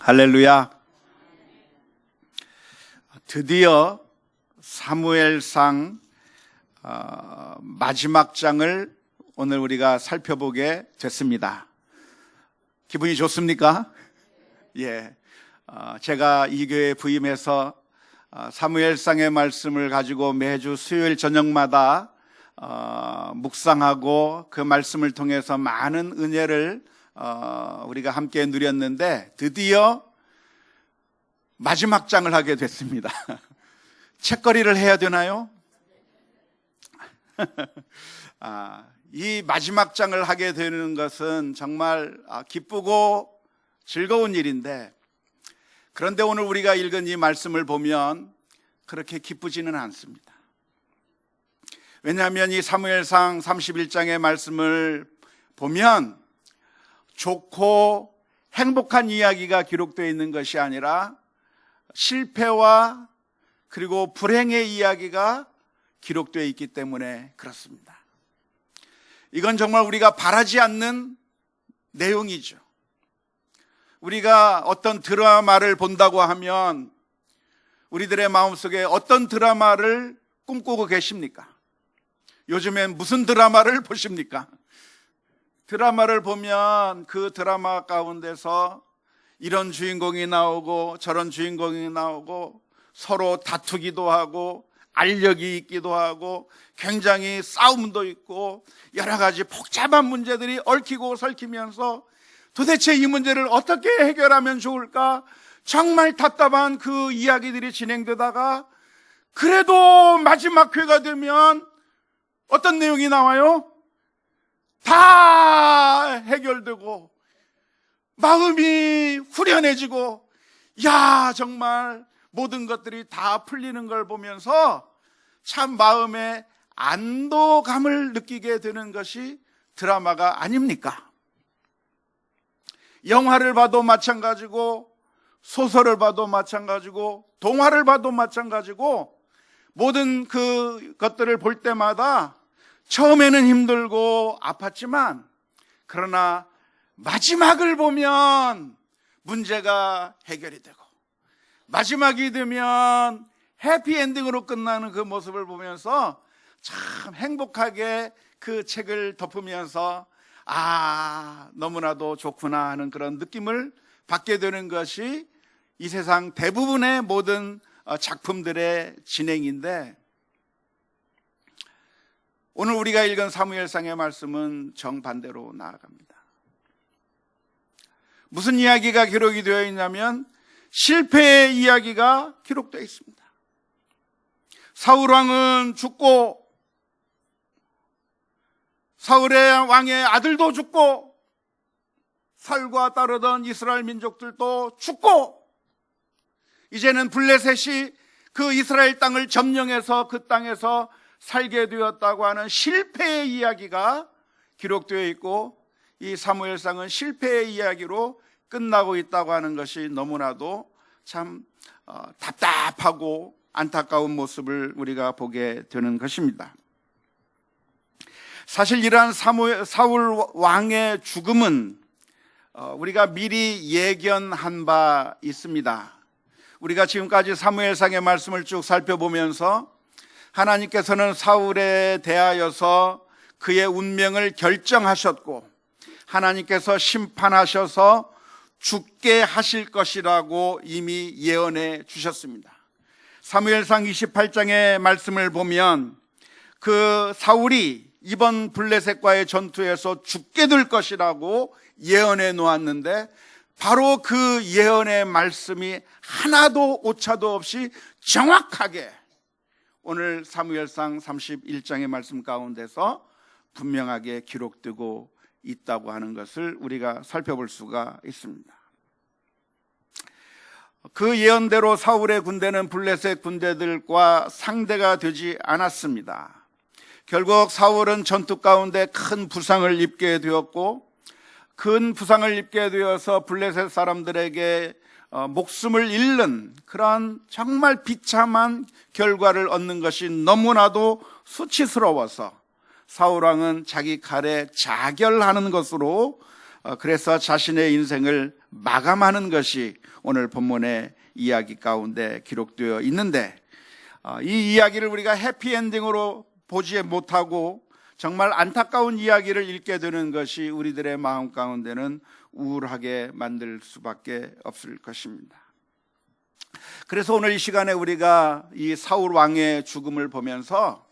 할렐루야. 드디어 사무엘상 마지막 장을 오늘 우리가 살펴보게 됐습니다. 기분이 좋습니까? 예. 제가 이 교회에 부임해서 사무엘상의 말씀을 가지고 매주 수요일 저녁마다 묵상하고 그 말씀을 통해서 많은 은혜를 우리가 함께 누렸는데 드디어 마지막 장을 하게 됐습니다. 책거리를 해야 되나요? 이 마지막 장을 하게 되는 것은 정말 기쁘고 즐거운 일인데, 그런데 오늘 우리가 읽은 이 말씀을 보면 그렇게 기쁘지는 않습니다. 왜냐하면 이 사무엘상 31장의 말씀을 보면 좋고 행복한 이야기가 기록되어 있는 것이 아니라 실패와 그리고 불행의 이야기가 기록되어 있기 때문에 그렇습니다. 이건 정말 우리가 바라지 않는 내용이죠. 우리가 어떤 드라마를 본다고 하면 우리들의 마음속에 어떤 드라마를 꿈꾸고 계십니까? 요즘엔 무슨 드라마를 보십니까? 드라마를 보면 그 드라마 가운데서 이런 주인공이 나오고 저런 주인공이 나오고 서로 다투기도 하고 알력이 있기도 하고 굉장히 싸움도 있고 여러 가지 복잡한 문제들이 얽히고 설키면서 도대체 이 문제를 어떻게 해결하면 좋을까? 정말 답답한 그 이야기들이 진행되다가 그래도 마지막 회가 되면 어떤 내용이 나와요? 다 해결되고 마음이 후련해지고 정말 모든 것들이 다 풀리는 걸 보면서 참 마음에 안도감을 느끼게 되는 것이 드라마가 아닙니까? 영화를 봐도 마찬가지고 소설을 봐도 마찬가지고 동화를 봐도 마찬가지고 모든 그 것들을 볼 때마다 처음에는 힘들고 아팠지만 그러나 마지막을 보면 문제가 해결이 되고 마지막이 되면 해피엔딩으로 끝나는 그 모습을 보면서 참 행복하게 그 책을 덮으면서 너무나도 좋구나 하는 그런 느낌을 받게 되는 것이 이 세상 대부분의 모든 작품들의 진행인데, 오늘 우리가 읽은 사무엘상의 말씀은 정반대로 나아갑니다. 무슨 이야기가 기록이 되어 있냐면 실패의 이야기가 기록되어 있습니다. 사울 왕은 죽고 사울의 왕의 아들도 죽고 사울과 따르던 이스라엘 민족들도 죽고 이제는 블레셋이 그 이스라엘 땅을 점령해서 그 땅에서 살게 되었다고 하는 실패의 이야기가 기록되어 있고, 이 사무엘상은 실패의 이야기로 끝나고 있다고 하는 것이 너무나도 참 답답하고 안타까운 모습을 우리가 보게 되는 것입니다. 사실 이러한 사울 왕의 죽음은 우리가 미리 예견한 바 있습니다. 우리가 지금까지 사무엘상의 말씀을 쭉 살펴보면서 하나님께서는 사울에 대하여서 그의 운명을 결정하셨고 하나님께서 심판하셔서 죽게 하실 것이라고 이미 예언해 주셨습니다. 사무엘상 28장의 말씀을 보면 그 사울이 이번 블레셋과의 전투에서 죽게 될 것이라고 예언해 놓았는데 바로 그 예언의 말씀이 하나도 오차도 없이 정확하게 오늘 사무엘상 31장의 말씀 가운데서 분명하게 기록되고 있다고 하는 것을 우리가 살펴볼 수가 있습니다. 그 예언대로 사울의 군대는 블레셋 군대들과 상대가 되지 않았습니다. 결국 사울은 전투 가운데 큰 부상을 입게 되었고, 큰 부상을 입게 되어서 블레셋 사람들에게 목숨을 잃는 그런 정말 비참한 결과를 얻는 것이 너무나도 수치스러워서 사울왕은 자기 칼에 자결하는 것으로 그래서 자신의 인생을 마감하는 것이 오늘 본문의 이야기 가운데 기록되어 있는데, 이 이야기를 우리가 해피엔딩으로 보지 못하고 정말 안타까운 이야기를 읽게 되는 것이 우리들의 마음 가운데는 우울하게 만들 수밖에 없을 것입니다. 그래서 오늘 이 시간에 우리가 이 사울 왕의 죽음을 보면서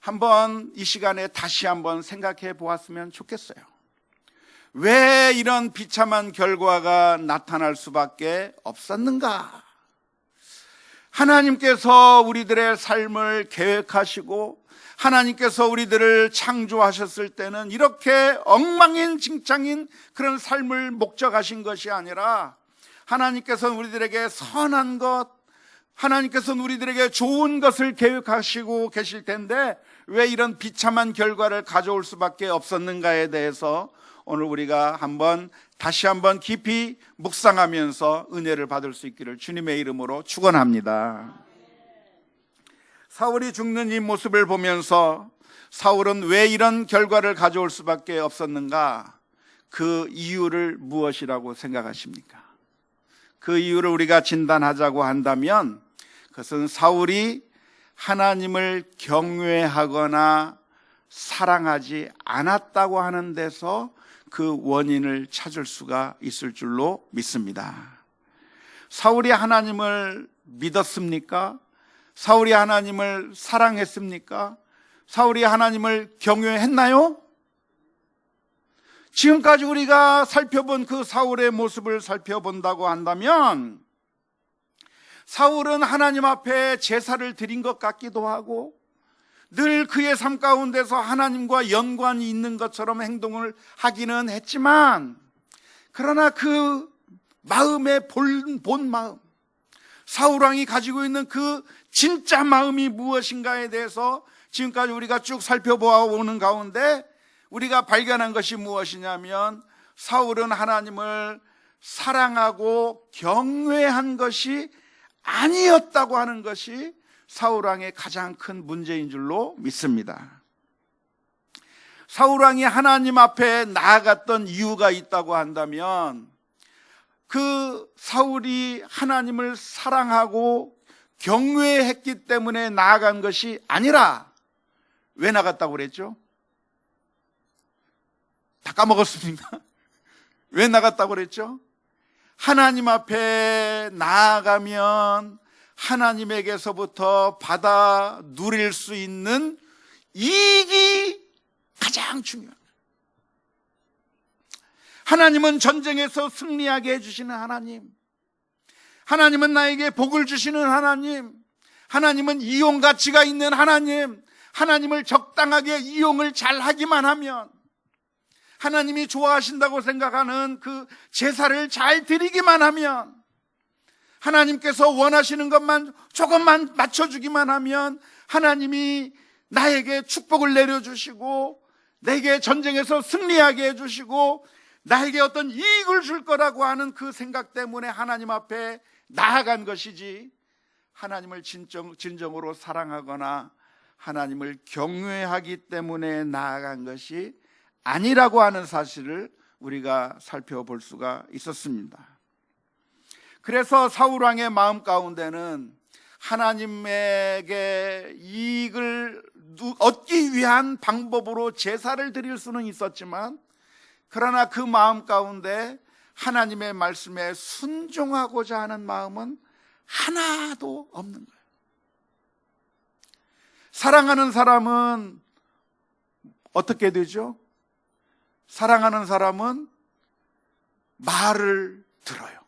한번 이 시간에 다시 한번 생각해 보았으면 좋겠어요. 왜 이런 비참한 결과가 나타날 수밖에 없었는가? 하나님께서 우리들의 삶을 계획하시고 하나님께서 우리들을 창조하셨을 때는 이렇게 엉망진창인 그런 삶을 목적하신 것이 아니라 하나님께서는 우리들에게 선한 것, 하나님께서는 우리들에게 좋은 것을 계획하시고 계실 텐데 왜 이런 비참한 결과를 가져올 수밖에 없었는가에 대해서 오늘 우리가 다시 한번 깊이 묵상하면서 은혜를 받을 수 있기를 주님의 이름으로 축원합니다. 사울이 죽는 이 모습을 보면서 사울은 왜 이런 결과를 가져올 수밖에 없었는가? 그 이유를 무엇이라고 생각하십니까? 그 이유를 우리가 진단하자고 한다면 그것은 사울이 하나님을 경외하거나 사랑하지 않았다고 하는 데서 그 원인을 찾을 수가 있을 줄로 믿습니다. 사울이 하나님을 믿었습니까? 사울이 하나님을 사랑했습니까? 사울이 하나님을 경외했나요? 지금까지 우리가 살펴본 그 사울의 모습을 살펴본다고 한다면 사울은 하나님 앞에 제사를 드린 것 같기도 하고 늘 그의 삶 가운데서 하나님과 연관이 있는 것처럼 행동을 하기는 했지만 그러나 그 마음의 본 마음, 사울왕이 가지고 있는 그 진짜 마음이 무엇인가에 대해서 지금까지 우리가 쭉 살펴보아오는 가운데 우리가 발견한 것이 무엇이냐면 사울은 하나님을 사랑하고 경외한 것이 아니었다고 하는 것이 사울왕의 가장 큰 문제인 줄로 믿습니다. 사울왕이 하나님 앞에 나아갔던 이유가 있다고 한다면 그 사울이 하나님을 사랑하고 경외했기 때문에 나아간 것이 아니라 왜 나갔다고 그랬죠? 다 까먹었습니다. 왜 나갔다고 그랬죠? 하나님 앞에 나아가면 하나님에게서부터 받아 누릴 수 있는 이익이 가장 중요합니다. 하나님은 전쟁에서 승리하게 해주시는 하나님, 하나님은 나에게 복을 주시는 하나님, 하나님은 이용 가치가 있는 하나님, 하나님을 적당하게 이용을 잘 하기만 하면 하나님이 좋아하신다고 생각하는 그 제사를 잘 드리기만 하면 하나님께서 원하시는 것만 조금만 맞춰주기만 하면 하나님이 나에게 축복을 내려주시고 내게 전쟁에서 승리하게 해주시고 나에게 어떤 이익을 줄 거라고 하는 그 생각 때문에 하나님 앞에 나아간 것이지 하나님을 진정으로 사랑하거나 하나님을 경외하기 때문에 나아간 것이 아니라고 하는 사실을 우리가 살펴볼 수가 있었습니다. 그래서 사울왕의 마음 가운데는 하나님에게 이익을 얻기 위한 방법으로 제사를 드릴 수는 있었지만 그러나 그 마음 가운데 하나님의 말씀에 순종하고자 하는 마음은 하나도 없는 거예요. 사랑하는 사람은 어떻게 되죠? 사랑하는 사람은 말을 들어요.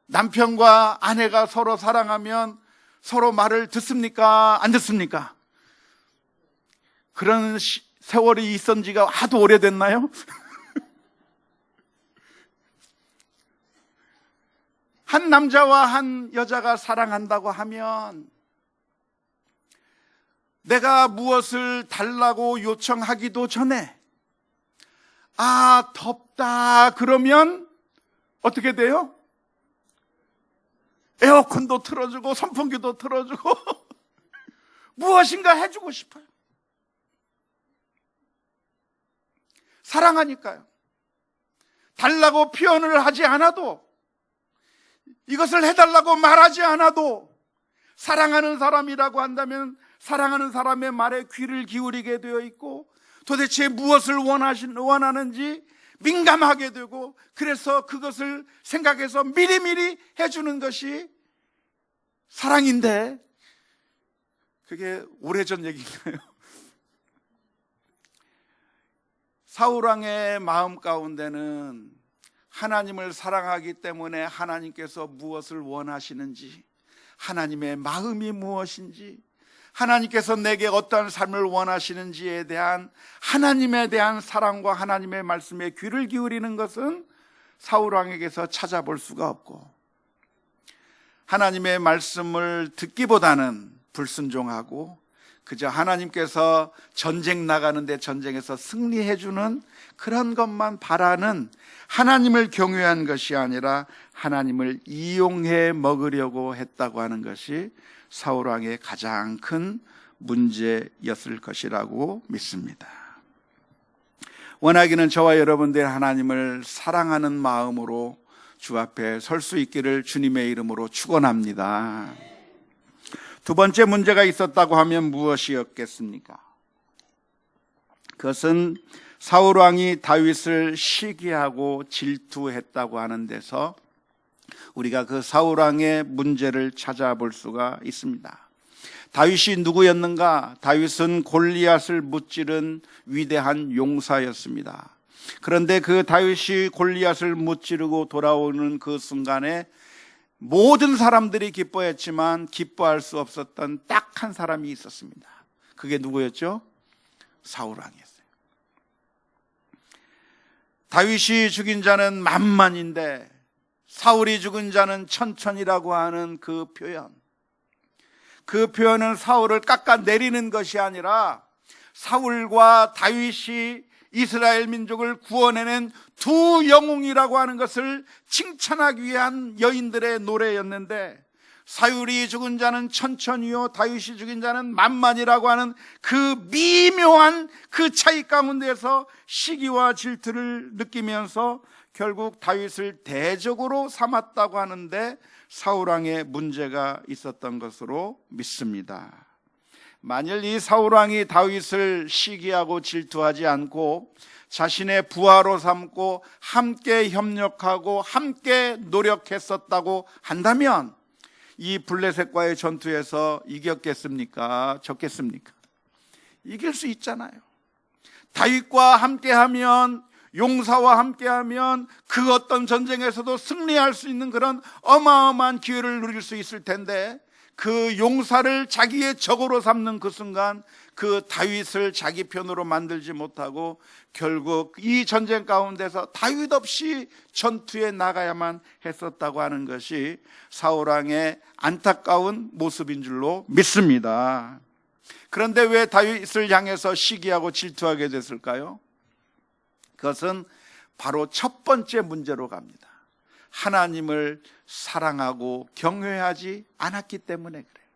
남편과 아내가 서로 사랑하면 서로 말을 듣습니까? 안 듣습니까? 그런 세월이 있은 지가 하도 오래됐나요? 한 남자와 한 여자가 사랑한다고 하면 내가 무엇을 달라고 요청하기도 전에 덥다 그러면 어떻게 돼요? 에어컨도 틀어주고 선풍기도 틀어주고 무엇인가 해주고 싶어요. 사랑하니까요. 달라고 표현을 하지 않아도, 이것을 해달라고 말하지 않아도 사랑하는 사람이라고 한다면 사랑하는 사람의 말에 귀를 기울이게 되어 있고, 도대체 무엇을 원하는지 민감하게 되고, 그래서 그것을 생각해서 미리미리 해주는 것이 사랑인데, 그게 오래전 얘기인가요? 사울왕의 마음 가운데는 하나님을 사랑하기 때문에 하나님께서 무엇을 원하시는지, 하나님의 마음이 무엇인지, 하나님께서 내게 어떠한 삶을 원하시는지에 대한 하나님에 대한 사랑과 하나님의 말씀에 귀를 기울이는 것은 사울왕에게서 찾아볼 수가 없고, 하나님의 말씀을 듣기보다는 불순종하고 그저 하나님께서 전쟁 나가는데 전쟁에서 승리해 주는 그런 것만 바라는, 하나님을 경외한 것이 아니라 하나님을 이용해 먹으려고 했다고 하는 것이 사울왕의 가장 큰 문제였을 것이라고 믿습니다. 원하기는 저와 여러분들이 하나님을 사랑하는 마음으로 주 앞에 설 수 있기를 주님의 이름으로 축원합니다. 두 번째 문제가 있었다고 하면 무엇이었겠습니까? 그것은 사울왕이 다윗을 시기하고 질투했다고 하는 데서 우리가 그 사울왕의 문제를 찾아볼 수가 있습니다. 다윗이 누구였는가? 다윗은 골리앗을 무찌른 위대한 용사였습니다. 그런데 그 다윗이 골리앗을 무찌르고 돌아오는 그 순간에 모든 사람들이 기뻐했지만 기뻐할 수 없었던 딱 한 사람이 있었습니다. 그게 누구였죠? 사울왕이었어요. 다윗이 죽인 자는 만만인데 사울이 죽은 자는 천천이라고 하는 그 표현은 사울을 깎아내리는 것이 아니라 사울과 다윗이 이스라엘 민족을 구원해낸 두 영웅이라고 하는 것을 칭찬하기 위한 여인들의 노래였는데, 사울이 죽은 자는 천천히요 다윗이 죽인 자는 만만이라고 하는 그 미묘한 그 차이 가운데서 시기와 질투를 느끼면서 결국 다윗을 대적으로 삼았다고 하는데 사울왕의 문제가 있었던 것으로 믿습니다. 만일 이 사울왕이 다윗을 시기하고 질투하지 않고 자신의 부하로 삼고 함께 협력하고 함께 노력했었다고 한다면 이 블레셋과의 전투에서 이겼겠습니까? 졌겠습니까? 이길 수 있잖아요. 다윗과 함께하면, 용사와 함께하면 그 어떤 전쟁에서도 승리할 수 있는 그런 어마어마한 기회를 누릴 수 있을 텐데, 그 용사를 자기의 적으로 삼는 그 순간 그 다윗을 자기 편으로 만들지 못하고 결국 이 전쟁 가운데서 다윗 없이 전투에 나가야만 했었다고 하는 것이 사울왕의 안타까운 모습인 줄로 믿습니다. 그런데 왜 다윗을 향해서 시기하고 질투하게 됐을까요? 그것은 바로 첫 번째 문제로 갑니다. 하나님을 사랑하고 경외하지 않았기 때문에 그래요.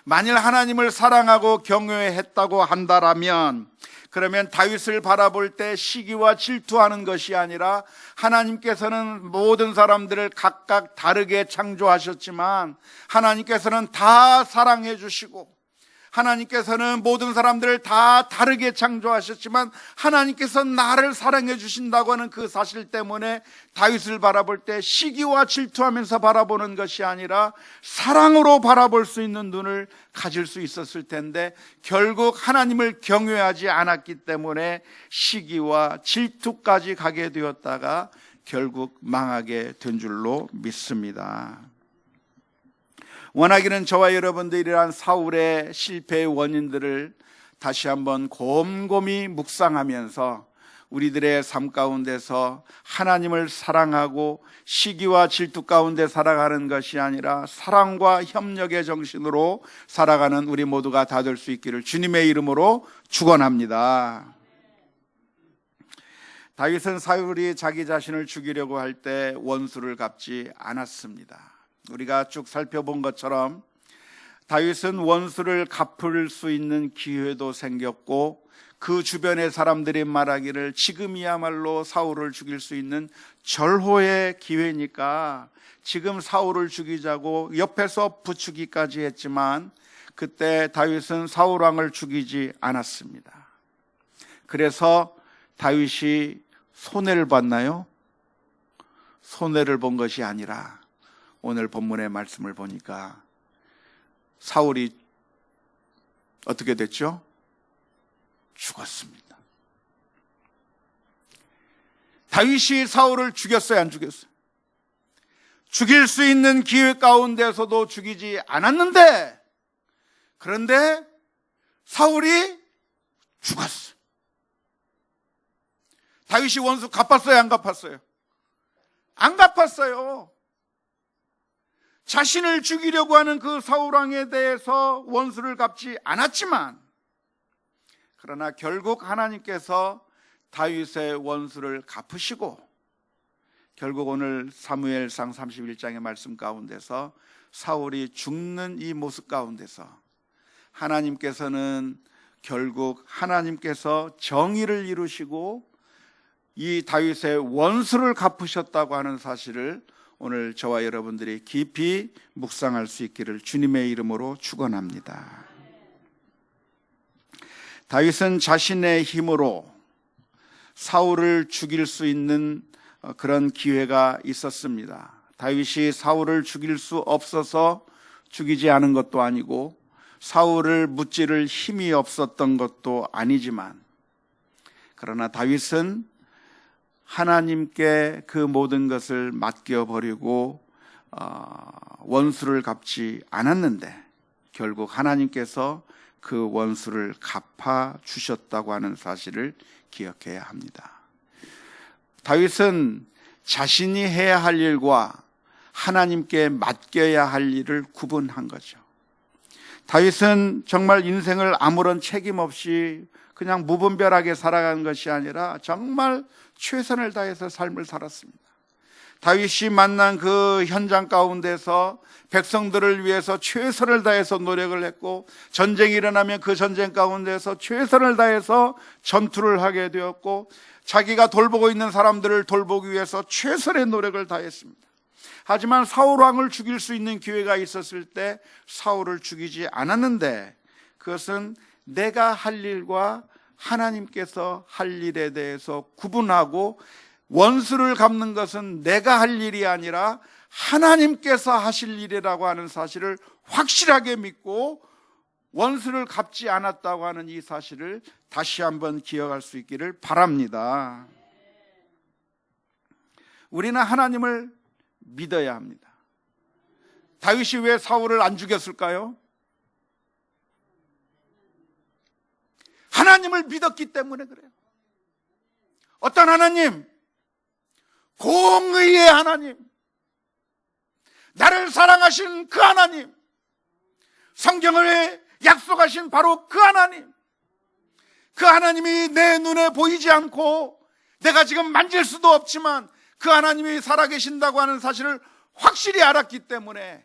만일 하나님을 사랑하고 경외했다고 한다면, 그러면 다윗을 바라볼 때 시기와 질투하는 것이 아니라 하나님께서는 모든 사람들을 각각 다르게 창조하셨지만 하나님께서는 다 사랑해 주시고, 하나님께서는 모든 사람들을 다 다르게 창조하셨지만 하나님께서 나를 사랑해 주신다고 하는 그 사실 때문에 다윗을 바라볼 때 시기와 질투하면서 바라보는 것이 아니라 사랑으로 바라볼 수 있는 눈을 가질 수 있었을 텐데, 결국 하나님을 경외하지 않았기 때문에 시기와 질투까지 가게 되었다가 결국 망하게 된 줄로 믿습니다. 원하기는 저와 여러분들이란 사울의 실패의 원인들을 다시 한번 곰곰이 묵상하면서 우리들의 삶 가운데서 하나님을 사랑하고 시기와 질투 가운데 살아가는 것이 아니라 사랑과 협력의 정신으로 살아가는 우리 모두가 다 될 수 있기를 주님의 이름으로 축원합니다. 다윗은 사울이 자기 자신을 죽이려고 할 때 원수를 갚지 않았습니다. 우리가 쭉 살펴본 것처럼 다윗은 원수를 갚을 수 있는 기회도 생겼고 그 주변의 사람들이 말하기를 지금이야말로 사울을 죽일 수 있는 절호의 기회니까 지금 사울을 죽이자고 옆에서 부추기까지 했지만 그때 다윗은 사울 왕을 죽이지 않았습니다. 그래서 다윗이 손해를 봤나요? 손해를 본 것이 아니라 오늘 본문의 말씀을 보니까 사울이 어떻게 됐죠? 죽었습니다. 다윗이 사울을 죽였어요, 안 죽였어요? 죽일 수 있는 기회 가운데서도 죽이지 않았는데, 그런데 사울이 죽었어요. 다윗이 원수 갚았어요, 안 갚았어요? 안 갚았어요. 자신을 죽이려고 하는 그 사울왕에 대해서 원수를 갚지 않았지만, 그러나 결국 하나님께서 다윗의 원수를 갚으시고 결국 오늘 사무엘상 31장의 말씀 가운데서 사울이 죽는 이 모습 가운데서 하나님께서는 결국 하나님께서 정의를 이루시고 이 다윗의 원수를 갚으셨다고 하는 사실을 오늘 저와 여러분들이 깊이 묵상할 수 있기를 주님의 이름으로 축원합니다. 다윗은 자신의 힘으로 사울을 죽일 수 있는 그런 기회가 있었습니다. 다윗이 사울을 죽일 수 없어서 죽이지 않은 것도 아니고 사울을 무찌를 힘이 없었던 것도 아니지만, 그러나 다윗은 하나님께 그 모든 것을 맡겨버리고 원수를 갚지 않았는데 결국 하나님께서 그 원수를 갚아주셨다고 하는 사실을 기억해야 합니다. 다윗은 자신이 해야 할 일과 하나님께 맡겨야 할 일을 구분한 거죠. 다윗은 정말 인생을 아무런 책임 없이 그냥 무분별하게 살아간 것이 아니라 정말 최선을 다해서 삶을 살았습니다. 다윗이 만난 그 현장 가운데서 백성들을 위해서 최선을 다해서 노력을 했고, 전쟁이 일어나면 그 전쟁 가운데서 최선을 다해서 전투를 하게 되었고, 자기가 돌보고 있는 사람들을 돌보기 위해서 최선의 노력을 다했습니다. 하지만 사울 왕을 죽일 수 있는 기회가 있었을 때 사울을 죽이지 않았는데, 그것은 내가 할 일과 하나님께서 할 일에 대해서 구분하고, 원수를 갚는 것은 내가 할 일이 아니라 하나님께서 하실 일이라고 하는 사실을 확실하게 믿고 원수를 갚지 않았다고 하는 이 사실을 다시 한번 기억할 수 있기를 바랍니다. 우리는 하나님을 믿어야 합니다. 다윗이 왜 사울을 안 죽였을까요? 하나님을 믿었기 때문에 그래요. 어떤 하나님? 공의의 하나님, 나를 사랑하신 그 하나님, 성경을 약속하신 바로 그 하나님, 그 하나님이 내 눈에 보이지 않고 내가 지금 만질 수도 없지만 그 하나님이 살아계신다고 하는 사실을 확실히 알았기 때문에,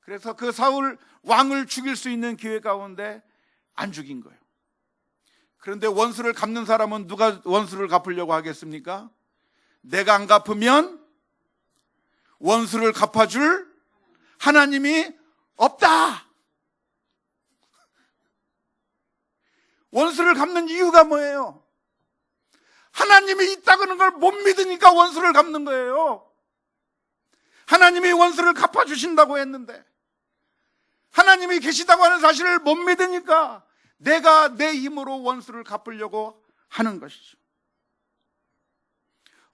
그래서 그 사울 왕을 죽일 수 있는 기회 가운데 안 죽인 거예요. 그런데 원수를 갚는 사람은 누가 원수를 갚으려고 하겠습니까? 내가 안 갚으면 원수를 갚아줄 하나님이 없다. 원수를 갚는 이유가 뭐예요? 하나님이 있다는 걸 못 믿으니까 원수를 갚는 거예요. 하나님이 원수를 갚아주신다고 했는데, 하나님이 계시다고 하는 사실을 못 믿으니까 내가 내 힘으로 원수를 갚으려고 하는 것이죠.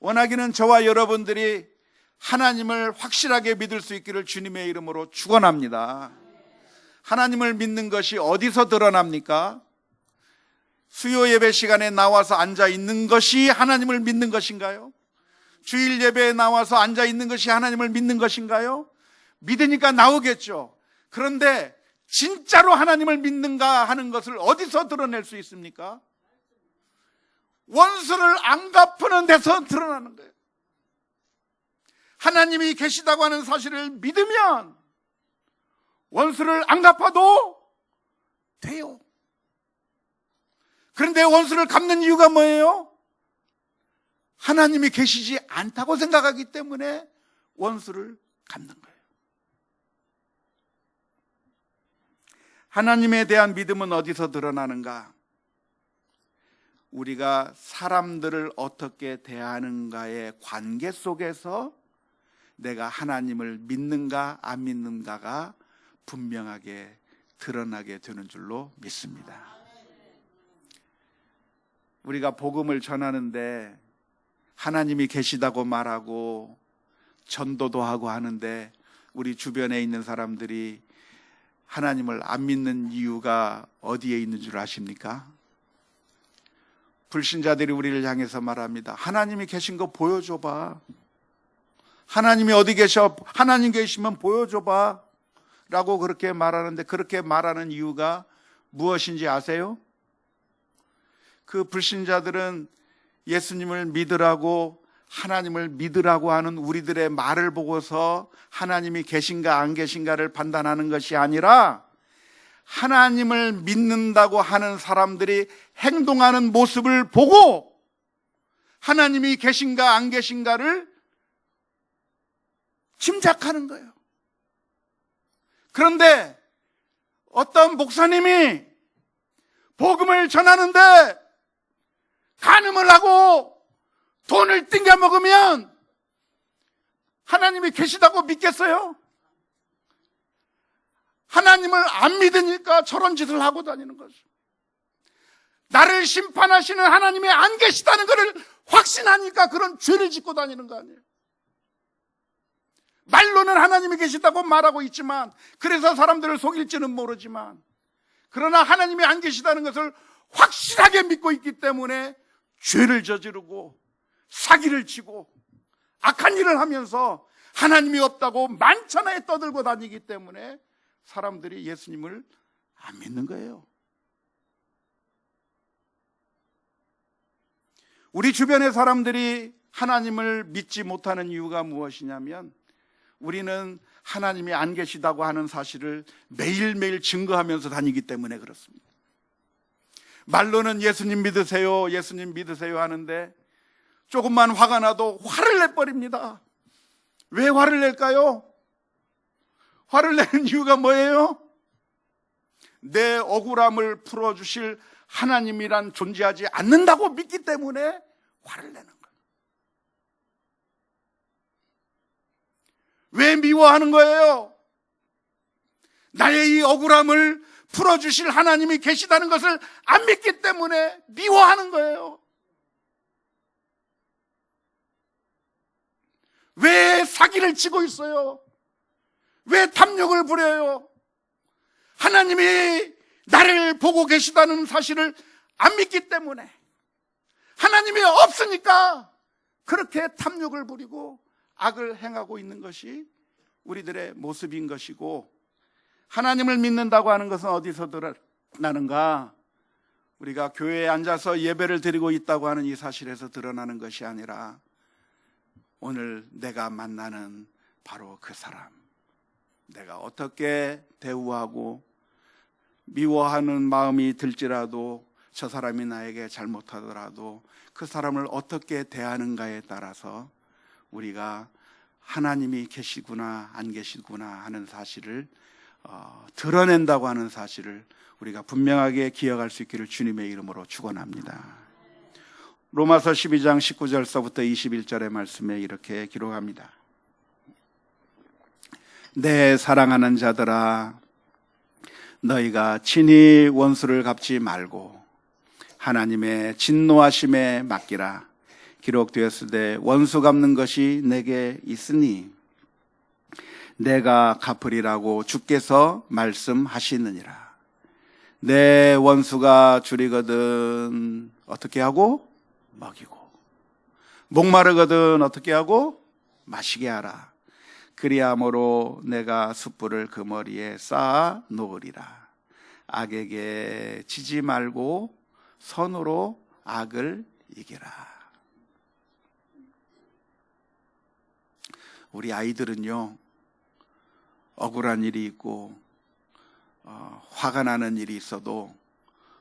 원하기는 저와 여러분들이 하나님을 확실하게 믿을 수 있기를 주님의 이름으로 축원합니다. 하나님을 믿는 것이 어디서 드러납니까? 수요 예배 시간에 나와서 앉아 있는 것이 하나님을 믿는 것인가요? 주일 예배에 나와서 앉아 있는 것이 하나님을 믿는 것인가요? 믿으니까 나오겠죠. 그런데 진짜로 하나님을 믿는가 하는 것을 어디서 드러낼 수 있습니까? 원수를 안 갚는 데서 드러나는 거예요. 하나님이 계시다고 하는 사실을 믿으면 원수를 안 갚아도 돼요. 그런데 원수를 갚는 이유가 뭐예요? 하나님이 계시지 않다고 생각하기 때문에 원수를 갚는 거예요. 하나님에 대한 믿음은 어디서 드러나는가? 우리가 사람들을 어떻게 대하는가의 관계 속에서 내가 하나님을 믿는가 안 믿는가가 분명하게 드러나게 되는 줄로 믿습니다. 우리가 복음을 전하는데 하나님이 계시다고 말하고 전도도 하고 하는데 우리 주변에 있는 사람들이 하나님을 안 믿는 이유가 어디에 있는 줄 아십니까? 불신자들이 우리를 향해서 말합니다. 하나님이 계신 거 보여줘봐. 하나님이 어디 계셔? 하나님 계시면 보여줘봐 라고 그렇게 말하는데, 그렇게 말하는 이유가 무엇인지 아세요? 그 불신자들은 예수님을 믿으라고, 하나님을 믿으라고 하는 우리들의 말을 보고서 하나님이 계신가 안 계신가를 판단하는 것이 아니라 하나님을 믿는다고 하는 사람들이 행동하는 모습을 보고 하나님이 계신가 안 계신가를 짐작하는 거예요. 그런데 어떤 목사님이 복음을 전하는데 간음을 하고 돈을 띵겨 먹으면 하나님이 계시다고 믿겠어요? 하나님을 안 믿으니까 저런 짓을 하고 다니는 거죠. 나를 심판하시는 하나님이 안 계시다는 것을 확신하니까 그런 죄를 짓고 다니는 거 아니에요. 말로는 하나님이 계시다고 말하고 있지만, 그래서 사람들을 속일지는 모르지만, 그러나 하나님이 안 계시다는 것을 확실하게 믿고 있기 때문에 죄를 저지르고 사기를 치고 악한 일을 하면서 하나님이 없다고 만천하에 떠들고 다니기 때문에 사람들이 예수님을 안 믿는 거예요. 우리 주변의 사람들이 하나님을 믿지 못하는 이유가 무엇이냐면, 우리는 하나님이 안 계시다고 하는 사실을 매일매일 증거하면서 다니기 때문에 그렇습니다. 말로는 예수님 믿으세요, 예수님 믿으세요 하는데 조금만 화가 나도 화를 내버립니다. 왜 화를 낼까요? 화를 내는 이유가 뭐예요? 내 억울함을 풀어주실 하나님이란 존재하지 않는다고 믿기 때문에 화를 내는 거예요. 왜 미워하는 거예요? 나의 이 억울함을 풀어주실 하나님이 계시다는 것을 안 믿기 때문에 미워하는 거예요. 왜 사기를 치고 있어요? 왜 탐욕을 부려요? 하나님이 나를 보고 계시다는 사실을 안 믿기 때문에, 하나님이 없으니까 그렇게 탐욕을 부리고 악을 행하고 있는 것이 우리들의 모습인 것이고, 하나님을 믿는다고 하는 것은 어디서 드러나는가? 우리가 교회에 앉아서 예배를 드리고 있다고 하는 이 사실에서 드러나는 것이 아니라 오늘 내가 만나는 바로 그 사람, 내가 어떻게 대우하고 미워하는 마음이 들지라도, 저 사람이 나에게 잘못하더라도 그 사람을 어떻게 대하는가에 따라서 우리가 하나님이 계시구나 안 계시구나 하는 사실을 드러낸다고 하는 사실을 우리가 분명하게 기억할 수 있기를 주님의 이름으로 축원합니다. 로마서 12장 19절서부터 21절의 말씀에 이렇게 기록합니다. 내 사랑하는 자들아, 너희가 친히 원수를 갚지 말고 하나님의 진노하심에 맡기라. 기록되었으되 원수 갚는 것이 내게 있으니 내가 갚으리라고 주께서 말씀하시느니라. 내 원수가 줄이거든 어떻게 하고? 먹이고, 목마르거든 어떻게 하고? 마시게 하라. 그리함으로 내가 숯불을 그 머리에 쌓아 놓으리라. 악에게 지지 말고 선으로 악을 이기라. 우리 아이들은요, 억울한 일이 있고 화가 나는 일이 있어도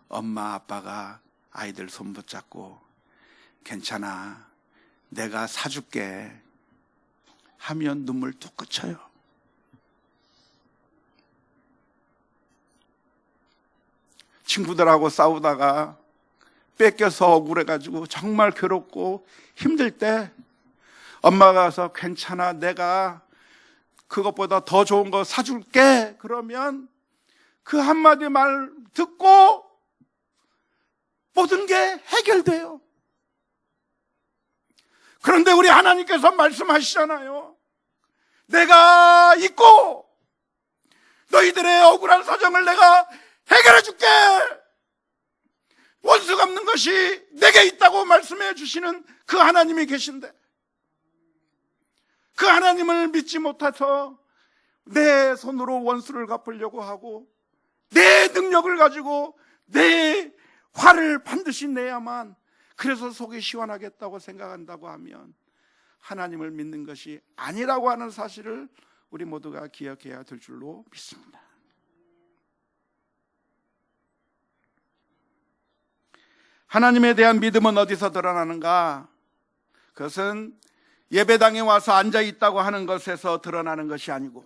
엄마 아빠가 아이들 손 붙잡고 괜찮아, 내가 사줄게 하면 눈물 뚝 그쳐요. 친구들하고 싸우다가 뺏겨서 억울해가지고 정말 괴롭고 힘들 때 엄마가 와서 괜찮아, 내가 그것보다 더 좋은 거 사줄게 그러면 그 한마디 말 듣고 모든 게 해결돼요. 그런데 우리 하나님께서 말씀하시잖아요. 내가 있고 너희들의 억울한 사정을 내가 해결해 줄게. 원수 갚는 것이 내게 있다고 말씀해 주시는 그 하나님이 계신데, 그 하나님을 믿지 못해서 내 손으로 원수를 갚으려고 하고 내 능력을 가지고 내 화를 반드시 내야만 그래서 속이 시원하겠다고 생각한다고 하면 하나님을 믿는 것이 아니라고 하는 사실을 우리 모두가 기억해야 될 줄로 믿습니다. 하나님에 대한 믿음은 어디서 드러나는가? 그것은 예배당에 와서 앉아 있다고 하는 것에서 드러나는 것이 아니고,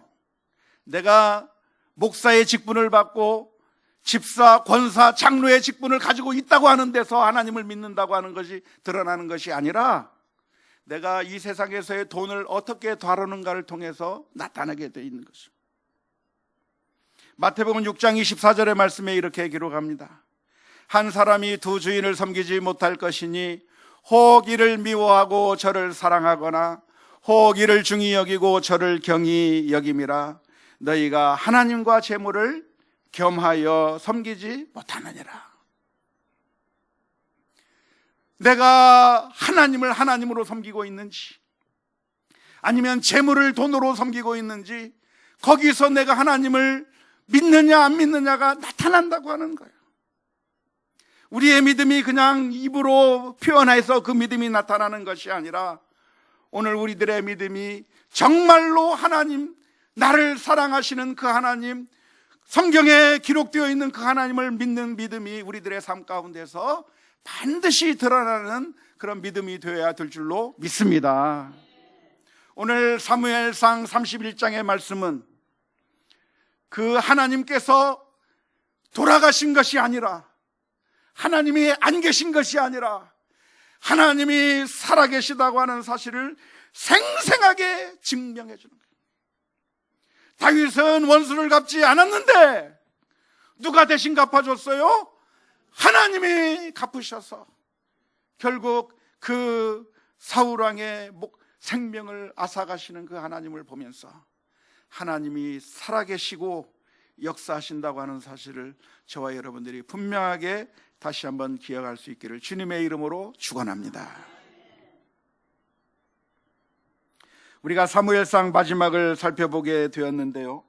내가 목사의 직분을 받고 집사, 권사, 장로의 직분을 가지고 있다고 하는 데서 하나님을 믿는다고 하는 것이 드러나는 것이 아니라, 내가 이 세상에서의 돈을 어떻게 다루는가를 통해서 나타나게 되어 있는 것이죠. 마태복음 6장 24절의 말씀에 이렇게 기록합니다. 한 사람이 두 주인을 섬기지 못할 것이니 혹 이를 미워하고 저를 사랑하거나 혹 이를 중히 여기고 저를 경히 여김이라. 너희가 하나님과 재물을 겸하여 섬기지 못하느니라. 내가 하나님을 하나님으로 섬기고 있는지, 아니면 재물을 돈으로 섬기고 있는지, 거기서 내가 하나님을 믿느냐 안 믿느냐가 나타난다고 하는 거예요. 우리의 믿음이 그냥 입으로 표현해서 그 믿음이 나타나는 것이 아니라, 오늘 우리들의 믿음이 정말로 하나님, 나를 사랑하시는 그 하나님, 성경에 기록되어 있는 그 하나님을 믿는 믿음이 우리들의 삶 가운데서 반드시 드러나는 그런 믿음이 되어야 될 줄로 믿습니다. 오늘 사무엘상 31장의 말씀은 그 하나님께서 돌아가신 것이 아니라, 하나님이 안 계신 것이 아니라 하나님이 살아계시다고 하는 사실을 생생하게 증명해 주는 거예요. 다윗은 원수를 갚지 않았는데 누가 대신 갚아줬어요? 하나님이 갚으셔서 결국 그 사울왕의 생명을 앗아가시는 그 하나님을 보면서 하나님이 살아계시고 역사하신다고 하는 사실을 저와 여러분들이 분명하게 다시 한번 기억할 수 있기를 주님의 이름으로 축원합니다. 우리가 사무엘상 마지막을 살펴보게 되었는데요,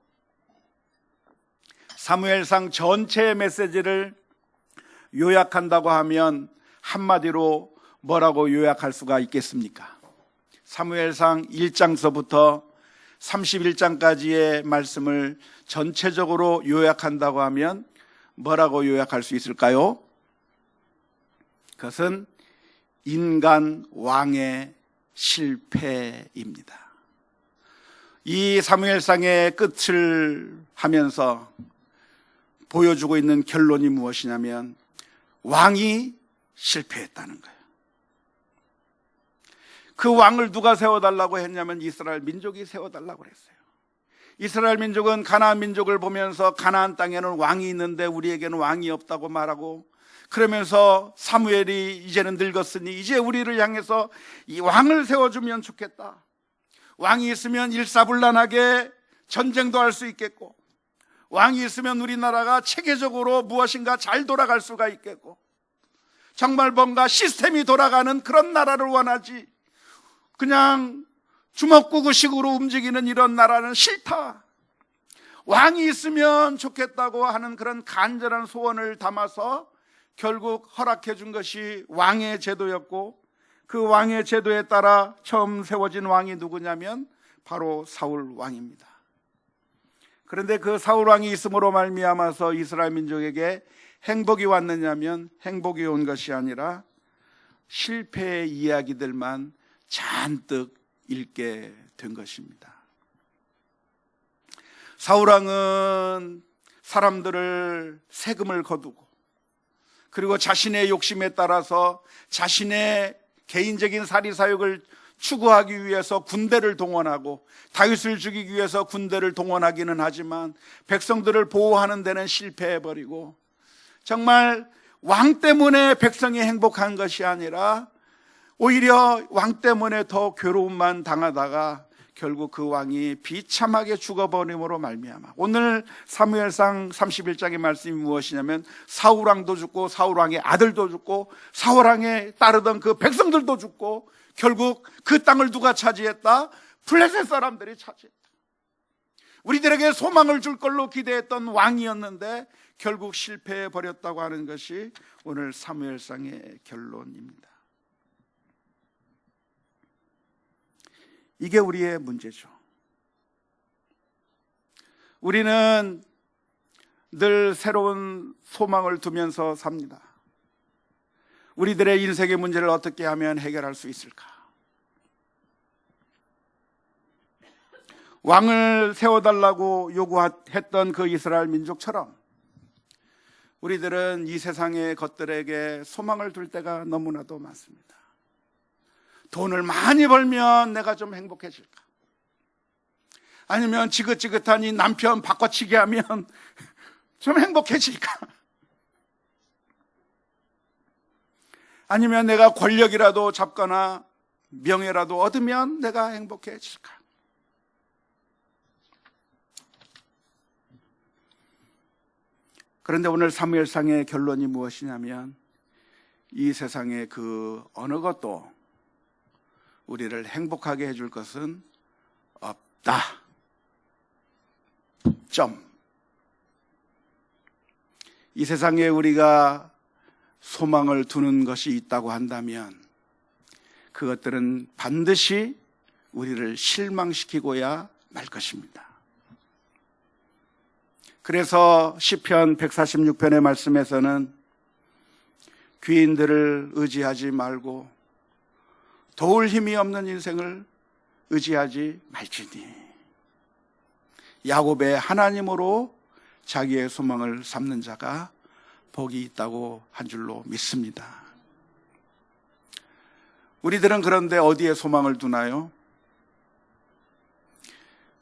사무엘상 전체의 메시지를 요약한다고 하면 한마디로 뭐라고 요약할 수가 있겠습니까? 사무엘상 1장서부터 31장까지의 말씀을 전체적으로 요약한다고 하면 뭐라고 요약할 수 있을까요? 그것은 인간 왕의 실패입니다. 이 사무엘상의 끝을 하면서 보여주고 있는 결론이 무엇이냐면 왕이 실패했다는 거예요. 그 왕을 누가 세워달라고 했냐면 이스라엘 민족이 세워달라고 그랬어요. 이스라엘 민족은 가나안 민족을 보면서 가나안 땅에는 왕이 있는데 우리에게는 왕이 없다고 말하고, 그러면서 사무엘이 이제는 늙었으니 이제 우리를 향해서 이 왕을 세워주면 좋겠다. 왕이 있으면 일사불란하게 전쟁도 할 수 있겠고, 왕이 있으면 우리나라가 체계적으로 무엇인가 잘 돌아갈 수가 있겠고, 정말 뭔가 시스템이 돌아가는 그런 나라를 원하지, 그냥 주먹구구식으로 움직이는 이런 나라는 싫다. 왕이 있으면 좋겠다고 하는 그런 간절한 소원을 담아서 결국 허락해 준 것이 왕의 제도였고, 그 왕의 제도에 따라 처음 세워진 왕이 누구냐면 바로 사울 왕입니다. 그런데 그 사울 왕이 있음으로 말미암아서 이스라엘 민족에게 행복이 왔느냐면 행복이 온 것이 아니라 실패의 이야기들만 잔뜩 읽게 된 것입니다. 사울 왕은 사람들을 세금을 거두고 그리고 자신의 욕심에 따라서 자신의 개인적인 사리사욕을 추구하기 위해서 군대를 동원하고 다윗을 죽이기 위해서 군대를 동원하기는 하지만 백성들을 보호하는 데는 실패해버리고 정말 왕 때문에 백성이 행복한 것이 아니라 오히려 왕 때문에 더 괴로움만 당하다가 결국 그 왕이 비참하게 죽어버림으로 말미암아 오늘 사무엘상 31장의 말씀이 무엇이냐면 사울왕도 죽고 사울왕의 아들도 죽고 사울왕에 따르던 그 백성들도 죽고 결국 그 땅을 누가 차지했다? 블레셋 사람들이 차지했다. 우리들에게 소망을 줄 걸로 기대했던 왕이었는데 결국 실패해 버렸다고 하는 것이 오늘 사무엘상의 결론입니다. 이게 우리의 문제죠. 우리는 늘 새로운 소망을 두면서 삽니다. 우리들의 인생의 문제를 어떻게 하면 해결할 수 있을까? 왕을 세워달라고 요구했던 그 이스라엘 민족처럼 우리들은 이 세상의 것들에게 소망을 둘 때가 너무나도 많습니다. 돈을 많이 벌면 내가 좀 행복해질까? 아니면 지긋지긋한 이 남편 바꿔치기 하면 좀 행복해질까? 아니면 내가 권력이라도 잡거나 명예라도 얻으면 내가 행복해질까? 그런데 오늘 사무엘상의 결론이 무엇이냐면 이 세상의 그 어느 것도 우리를 행복하게 해줄 것은 없다. 점. 이 세상에 우리가 소망을 두는 것이 있다고 한다면 그것들은 반드시 우리를 실망시키고야 말 것입니다. 그래서 시편 146편의 말씀에서는 귀인들을 의지하지 말고 도울 힘이 없는 인생을 의지하지 말지니 야곱의 하나님으로 자기의 소망을 삼는 자가 복이 있다고 한 줄로 믿습니다. 우리들은 그런데 어디에 소망을 두나요?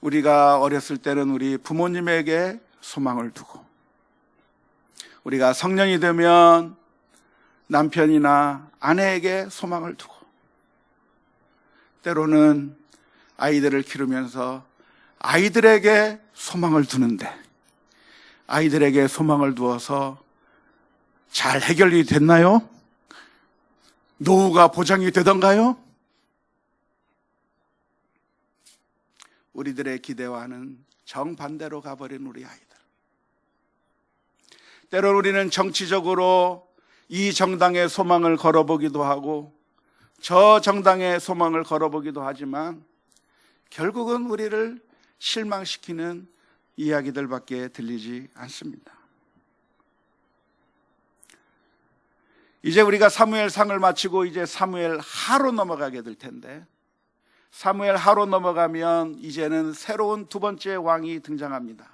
우리가 어렸을 때는 우리 부모님에게 소망을 두고 우리가 성년이 되면 남편이나 아내에게 소망을 두고 때로는 아이들을 기르면서 아이들에게 소망을 두는데 아이들에게 소망을 두어서 잘 해결이 됐나요? 노후가 보장이 되던가요? 우리들의 기대와는 정반대로 가버린 우리 아이들. 때로는 우리는 정치적으로 이 정당의 소망을 걸어보기도 하고 저 정당의 소망을 걸어보기도 하지만 결국은 우리를 실망시키는 이야기들밖에 들리지 않습니다. 이제 우리가 사무엘상을 마치고 이제 사무엘 하로 넘어가게 될 텐데 사무엘 하로 넘어가면 이제는 새로운 두 번째 왕이 등장합니다.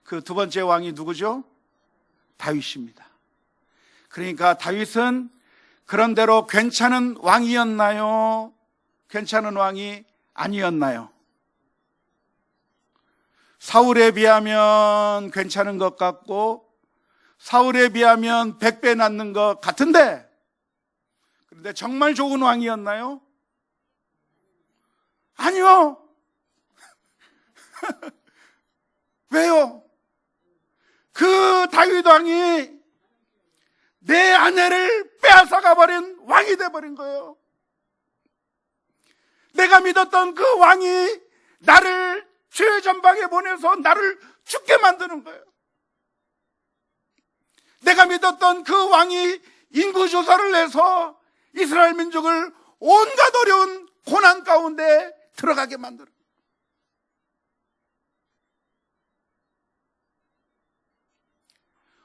그 두 번째 왕이 누구죠? 다윗입니다. 그러니까 다윗은 그런대로 괜찮은 왕이었나요? 괜찮은 왕이 아니었나요? 사울에 비하면 괜찮은 것 같고 사울에 비하면 100배 낫는 것 같은데 그런데 정말 좋은 왕이었나요? 아니요. 왜요? 그 다윗 왕이 내 아내를 빼앗아가 버린 왕이 돼버린 거예요. 내가 믿었던 그 왕이 나를 죄 전방에 보내서 나를 죽게 만드는 거예요. 내가 믿었던 그 왕이 인구조사를 해서 이스라엘 민족을 온갖 어려운 고난 가운데 들어가게 만들어요.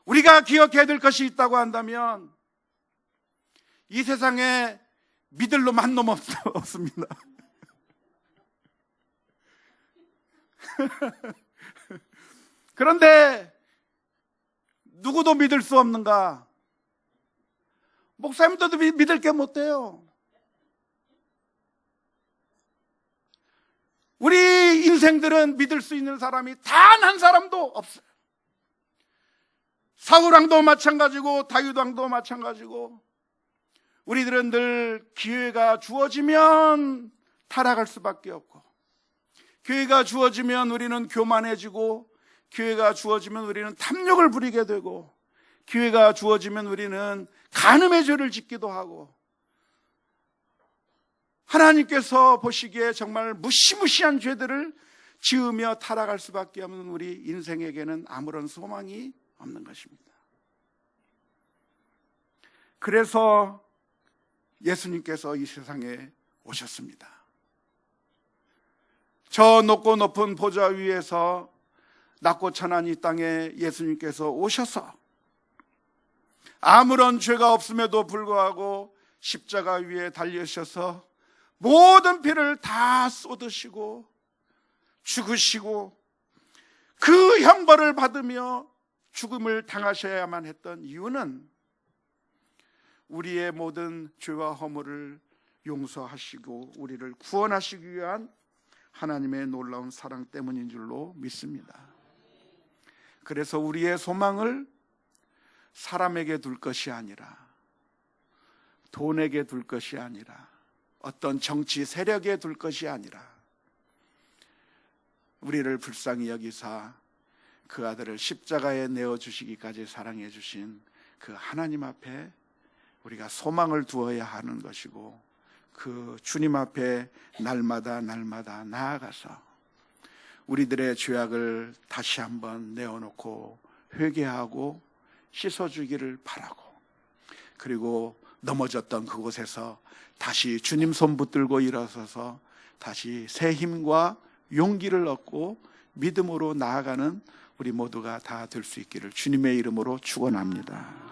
우리가 기억해야 될 것이 있다고 한다면 이 세상에 믿을 놈 한 놈 없습니다. 그런데 누구도 믿을 수 없는가? 목사님들도 믿을 게 못 돼요. 우리 인생들은 믿을 수 있는 사람이 단 한 사람도 없어요. 사울왕도 마찬가지고 다윗왕도 마찬가지고 우리들은 늘 기회가 주어지면 타락할 수밖에 없고, 기회가 주어지면 우리는 교만해지고, 기회가 주어지면 우리는 탐욕을 부리게 되고, 기회가 주어지면 우리는 간음의 죄를 짓기도 하고, 하나님께서 보시기에 정말 무시무시한 죄들을 지으며 타락할 수밖에 없는 우리 인생에게는 아무런 소망이 없는 것입니다. 그래서 예수님께서 이 세상에 오셨습니다. 저 높고 높은 보좌 위에서 낮고 천한 이 땅에 예수님께서 오셔서 아무런 죄가 없음에도 불구하고 십자가 위에 달리셔서 모든 피를 다 쏟으시고 죽으시고 그 형벌을 받으며 죽음을 당하셔야만 했던 이유는 우리의 모든 죄와 허물을 용서하시고 우리를 구원하시기 위한 하나님의 놀라운 사랑 때문인 줄로 믿습니다. 그래서 우리의 소망을 사람에게 둘 것이 아니라, 돈에게 둘 것이 아니라, 어떤 정치 세력에 둘 것이 아니라 우리를 불쌍히 여기사 그 아들을 십자가에 내어주시기까지 사랑해 주신 그 하나님 앞에 우리가 소망을 두어야 하는 것이고, 그 주님 앞에 날마다 나아가서 우리들의 죄악을 다시 한번 내어놓고 회개하고 씻어주기를 바라고, 그리고 넘어졌던 그곳에서 다시 주님 손 붙들고 일어서서 다시 새 힘과 용기를 얻고 믿음으로 나아가는 우리 모두가 다 될 수 있기를 주님의 이름으로 축원합니다.